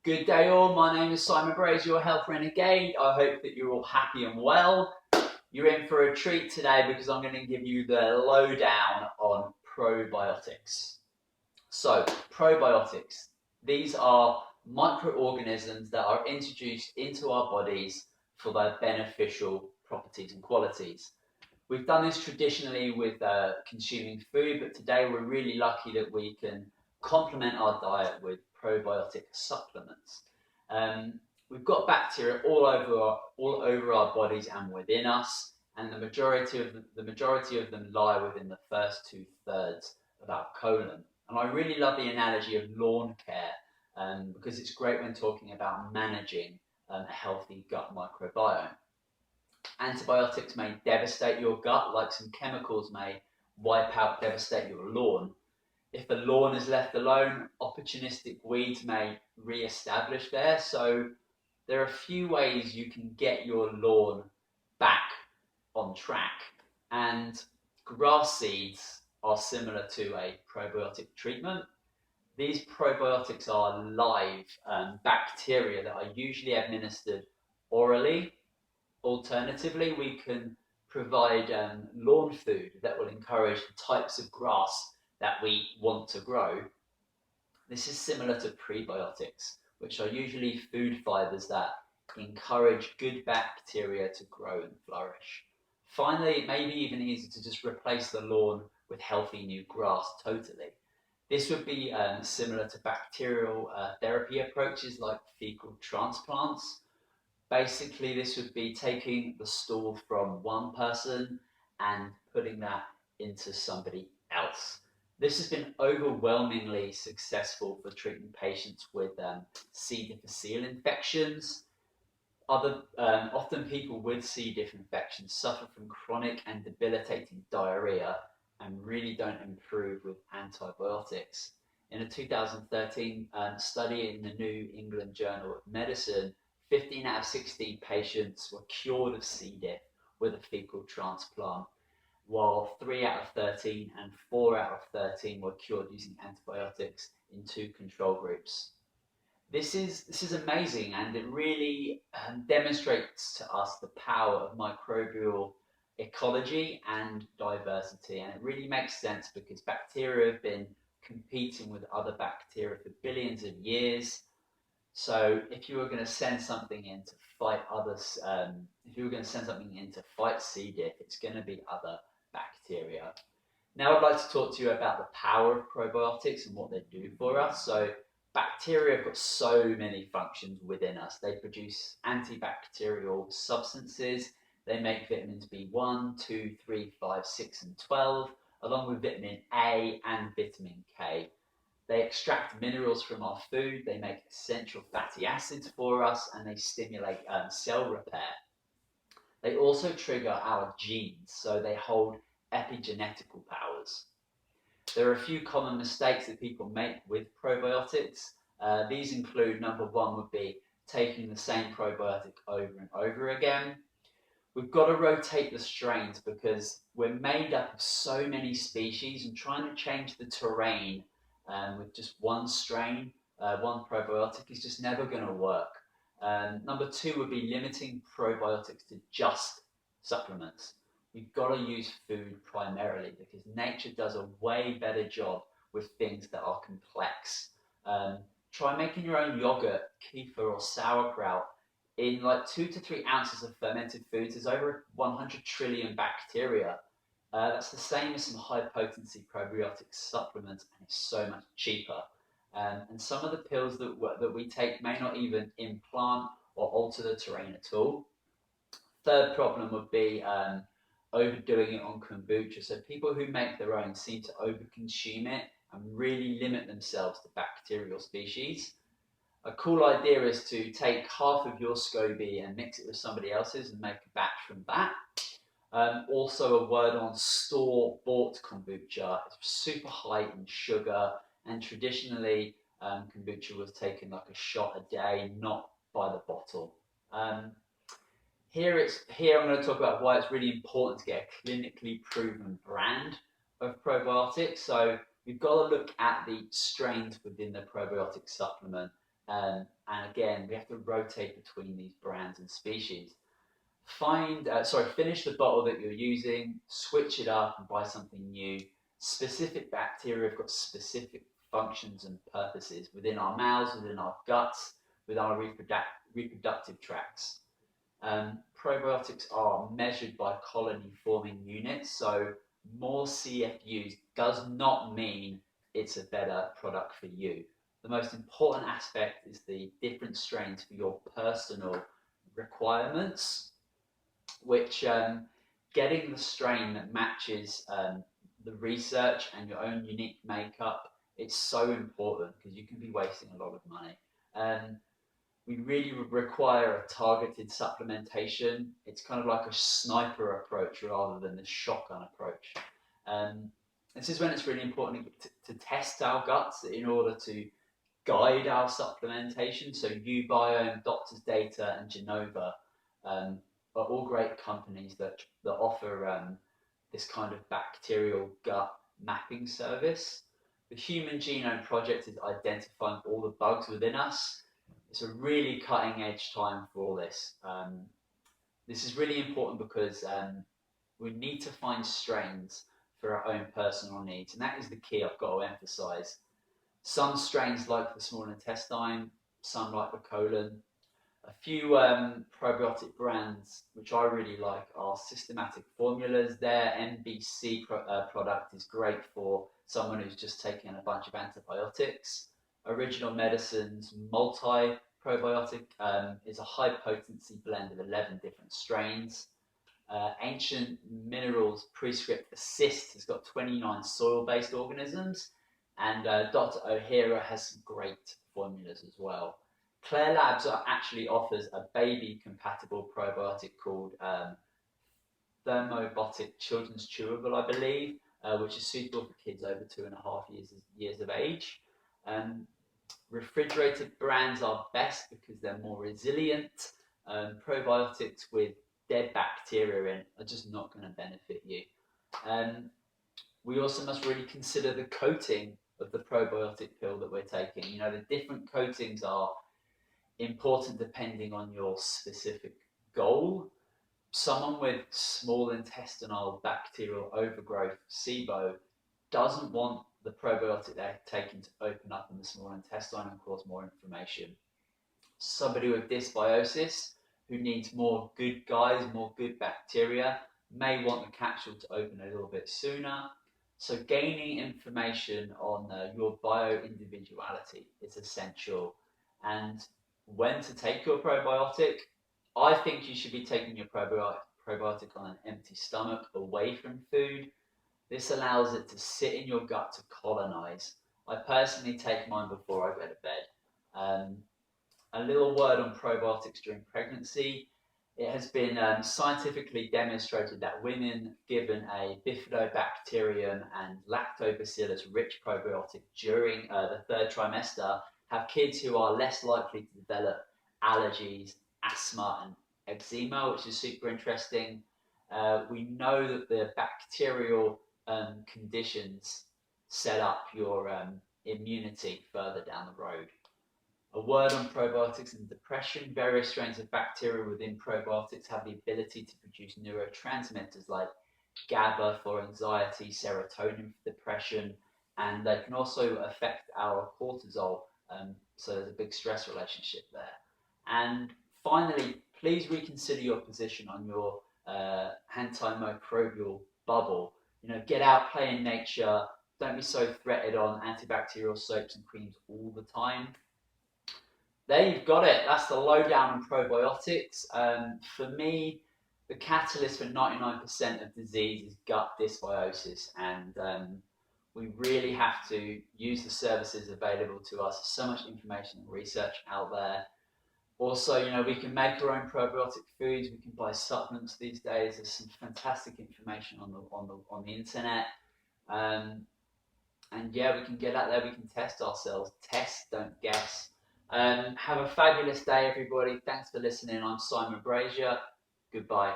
Good day all, my name is Simon Braze, your health renegade. I hope that you're all happy and well. You're in for a treat today because I'm going to give you the lowdown on probiotics. So, probiotics, these are microorganisms that are introduced into our bodies for their beneficial properties and qualities. We've done this traditionally with consuming food, but today we're really lucky that we can complement our diet with probiotic supplements. We've got bacteria all over our bodies and within us, and the majority of them lie within the first 2/3 of our colon. And I really love the analogy of lawn care because it's great when talking about managing a healthy gut microbiome. Antibiotics may devastate your gut, like some chemicals may devastate your lawn. If the lawn is left alone, opportunistic weeds may re-establish there. So there are a few ways you can get your lawn back on track. And grass seeds are similar to a probiotic treatment. These probiotics are live bacteria that are usually administered orally. Alternatively, we can provide lawn food that will encourage the types of grass that we want to grow. This is similar to prebiotics, which are usually food fibers that encourage good bacteria to grow and flourish. Finally, it may be even easier to just replace the lawn with healthy new grass totally. This would be similar to bacterial therapy approaches like fecal transplants. Basically, this would be taking the stool from one person and putting that into somebody else. This has been overwhelmingly successful for treating patients with C. difficile infections. Often people with C. diff infections suffer from chronic and debilitating diarrhea and really don't improve with antibiotics. In a 2013 study in the New England Journal of Medicine, 15 out of 16 patients were cured of C. diff with a fecal transplant, while 3 out of 13 and 4 out of 13 were cured using antibiotics in 2 control groups. This is amazing, and it really demonstrates to us the power of microbial ecology and diversity, and it really makes sense because bacteria have been competing with other bacteria for billions of years. So if you were going to send something in to fight C. diff, it's going to be other bacteria. Now I'd like to talk to you about the power of probiotics and what they do for us. So bacteria have got so many functions within us. They produce antibacterial substances. They make vitamins B1, 2, 3, 5, 6, and 12, along with vitamin A and vitamin K. They extract minerals from our food, they make essential fatty acids for us, and they stimulate cell repair. They also trigger our genes, so they hold epigenetical powers. There are a few common mistakes that people make with probiotics. These include, number one would be taking the same probiotic over and over again. We've got to rotate the strains because we're made up of so many species, and trying to change the terrain with just one strain, one probiotic is just never going to work. Number two would be limiting probiotics to just supplements. You've got to use food primarily because nature does a way better job with things that are complex. Try making your own yogurt, kefir, or sauerkraut. In like 2 to 3 ounces of fermented foods, there's over 100 trillion bacteria. That's the same as some high potency probiotic supplements, and it's so much cheaper. And some of the pills that we take may not even implant or alter the terrain at all. Third problem would be overdoing it on kombucha. So people who make their own seem to overconsume it and really limit themselves to bacterial species. A cool idea is to take half of your SCOBY and mix it with somebody else's and make a batch from that. Also a word on store-bought kombucha. It's super high in sugar, and traditionally kombucha was taken like a shot a day, not by the bottle. Here I'm going to talk about why it's really important to get a clinically proven brand of probiotics. So you've got to look at the strains within the probiotic supplement. And again, we have to rotate between these brands and species. Finish the bottle that you're using, switch it up and buy something new. Specific bacteria have got specific functions and purposes within our mouths, within our guts, with our reproductive tracts. Probiotics are measured by colony forming units, so more CFUs does not mean it's a better product for you. The most important aspect is the different strains for your personal requirements, which getting the strain that matches the research and your own unique makeup, it's so important because you can be wasting a lot of money. We really require a targeted supplementation. It's kind of like a sniper approach rather than the shotgun approach. This is when it's really important to test our guts in order to guide our supplementation. So Ubiome, Doctor's Data, and Genova are all great companies that offer this kind of bacterial gut mapping service. The Human Genome Project is identifying all the bugs within us. It's a really cutting edge time for all this. This is really important because we need to find strains for our own personal needs, and that is the key I've got to emphasize. Some strains like the small intestine, some like the colon. A few probiotic brands which I really like are Systematic Formulas. Their MBC product is great for someone who's just taken a bunch of antibiotics. Original Medicines multi-probiotic is a high potency blend of 11 different strains. Ancient Minerals Prescript Assist has got 29 soil-based organisms, and Dr. O'Hara has some great formulas as well. Claire Labs actually offers a baby-compatible probiotic called Thermobotic Children's Chewable, I believe, which is suitable for kids over 2.5 years of age. Refrigerated brands are best because they're more resilient. Probiotics with dead bacteria in are just not going to benefit you. We also must really consider the coating of the probiotic pill that we're taking. You know, the different coatings are important depending on your specific goal. Someone with small intestinal bacterial overgrowth, SIBO, doesn't want the probiotic they're taking to open up in the small intestine and cause more inflammation. Somebody with dysbiosis who needs more good guys, more good bacteria, may want the capsule to open a little bit sooner. So gaining information on your bio-individuality is essential. And when to take your probiotic, I think you should be taking your probiotic on an empty stomach, away from food. This allows it to sit in your gut to colonize. I personally take mine before I go to bed. A little word on probiotics during pregnancy. It has been scientifically demonstrated that women given a bifidobacterium and lactobacillus-rich probiotic during the third trimester have kids who are less likely to develop allergies, asthma, and eczema, which is super interesting. We know that the bacterial conditions set up your immunity further down the road. A word on probiotics and depression. Various strains of bacteria within probiotics have the ability to produce neurotransmitters like GABA for anxiety, serotonin for depression, and they can also affect our cortisol. So there's a big stress relationship there. And finally, please reconsider your position on your antimicrobial bubble. You know, get out, play in nature. Don't be so threatened on antibacterial soaps and creams all the time. There you've got it. That's the lowdown on probiotics. For me, the catalyst for 99% of disease is gut dysbiosis, and we really have to use the services available to us. There's so much information and research out there. Also, you know, we can make our own probiotic foods. We can buy supplements these days. There's some fantastic information on the internet. And yeah, we can get out there. We can test ourselves. Test, don't guess. Have a fabulous day, everybody. Thanks for listening. I'm Simon Brazier. Goodbye.